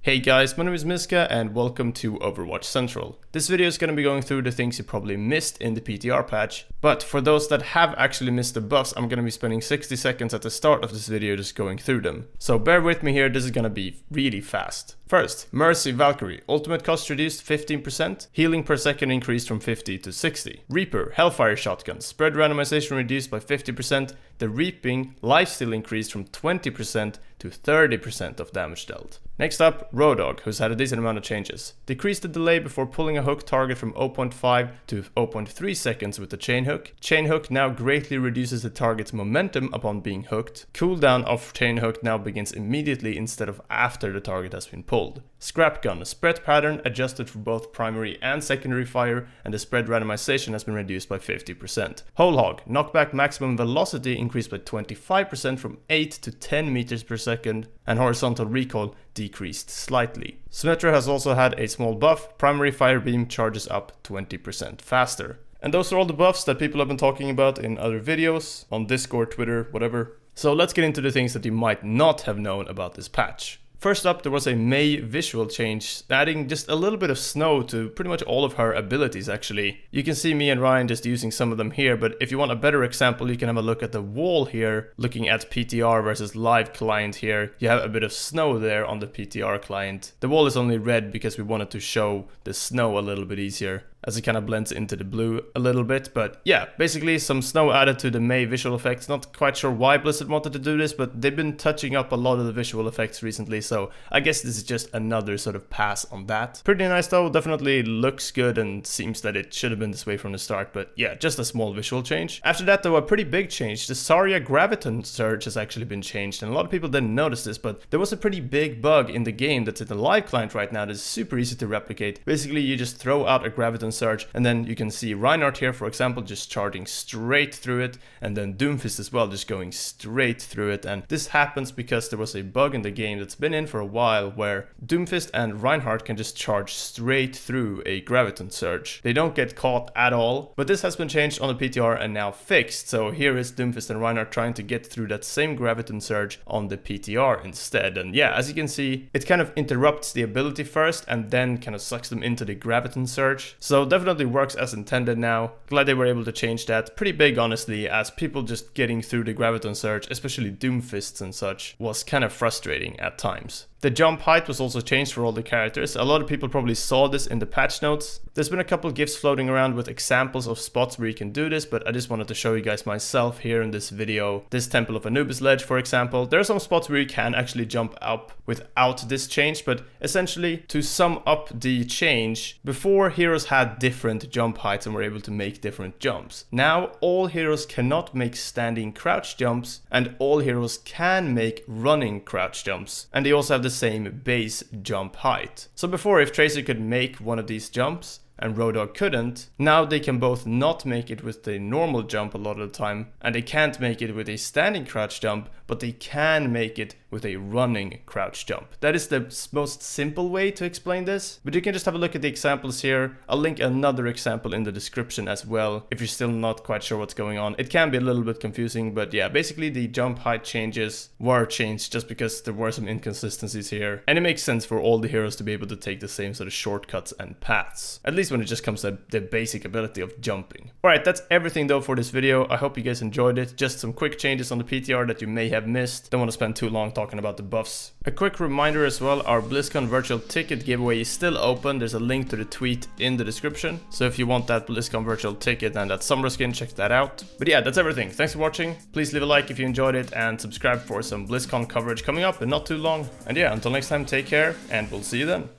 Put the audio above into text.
Hey guys, my name is Miska and welcome to Overwatch Central. This video is going to be going through the things you probably missed in the PTR patch, but for those that have actually missed the buffs, I'm going to be spending 60 seconds at the start of this video just going through them. So bear with me here, this is going to be really fast. First, Mercy Valkyrie, ultimate cost reduced 15%, healing per second increased from 50 to 60. Reaper, Hellfire Shotgun, spread randomization reduced by 50%, the Reaping lifesteal increased from 20% to 30% of damage dealt. Next up, Roadhog, who's had a decent amount of changes. Decreased the delay before pulling a hook target from 0.5 to 0.3 seconds with the chain hook. Chain hook now greatly reduces the target's momentum upon being hooked. Cooldown of chain hook now begins immediately instead of after the target has been pulled. Scrap gun, spread pattern adjusted for both primary and secondary fire, and the spread randomization has been reduced by 50%. Whole hog, knockback maximum velocity increased by 25% from 8 to 10 meters per second, and horizontal recoil decreased slightly. Symmetra has also had a small buff, primary fire beam charges up 20% faster. And those are all the buffs that people have been talking about in other videos, on Discord, Twitter, whatever. So let's get into the things that you might not have known about this patch. First up, there was a Mei visual change, adding just a little bit of snow to pretty much all of her abilities actually. You can see me and Ryan just using some of them here, but if you want a better example, you can have a look at the wall here, looking at PTR versus live client here. You have a bit of snow there on the PTR client. The wall is only red because we wanted to show the snow a little bit easier, as it kind of blends into the blue a little bit. But yeah, basically some snow added to the Mei visual effects. Not quite sure why Blizzard wanted to do this, but they've been touching up a lot of the visual effects recently, so I guess this is just another sort of pass on that. Pretty nice though, definitely looks good and seems that it should have been this way from the start, but yeah, just a small visual change. After that though, a pretty big change. The Zarya Graviton Surge has actually been changed, and a lot of people didn't notice this, but there was a pretty big bug in the game that's in the live client right now that's super easy to replicate. Basically, you just throw out a Graviton Surge, and then you can see Reinhardt here, for example, just charging straight through it, and then Doomfist as well, just going straight through it. And this happens because there was a bug in the game that's been in for a while where Doomfist and Reinhardt can just charge straight through a Graviton Surge. They don't get caught at all, but this has been changed on the PTR and now fixed. So here is Doomfist and Reinhardt trying to get through that same Graviton Surge on the PTR instead. And yeah, as you can see, it kind of interrupts the ability first and then kind of sucks them into the Graviton Surge. So definitely works as intended now. Glad they were able to change that. Pretty big honestly, as people just getting through the Graviton Surge, especially Doomfists and such, was kind of frustrating at times. The jump height was also changed for all the characters. A lot of people probably saw this in the patch notes. There's been a couple GIFs floating around with examples of spots where you can do this, but I just wanted to show you guys myself here in this video. This Temple of Anubis ledge, for example. There are some spots where you can actually jump up without this change, but essentially, to sum up the change, before heroes had different jump heights and were able to make different jumps. Now, all heroes cannot make standing crouch jumps, and all heroes can make running crouch jumps. And they also have the same base jump height. So before, if Tracer could make one of these jumps and Roadhog couldn't, now they can both not make it with the normal jump a lot of the time, and they can't make it with a standing crouch jump, but they can make it with a running crouch jump. That is the most simple way to explain this, but you can just have a look at the examples here. I'll link another example in the description as well if you're still not quite sure what's going on. It can be a little bit confusing, but yeah, basically the jump height changes were changed just because there were some inconsistencies here, and it makes sense for all the heroes to be able to take the same sort of shortcuts and paths, at least when it just comes to the basic ability of jumping. Alright, that's everything though for this video. I hope you guys enjoyed it. Just some quick changes on the PTR that you may have missed. Don't want to spend too long talking about the buffs. A quick reminder as well, our BlizzCon virtual ticket giveaway is still open. There's a link to the tweet in the description. So if you want that BlizzCon virtual ticket and that summer skin, check that out. But yeah, that's everything. Thanks for watching. Please leave a like if you enjoyed it and subscribe for some BlizzCon coverage coming up in not too long. And yeah, until next time, take care and we'll see you then.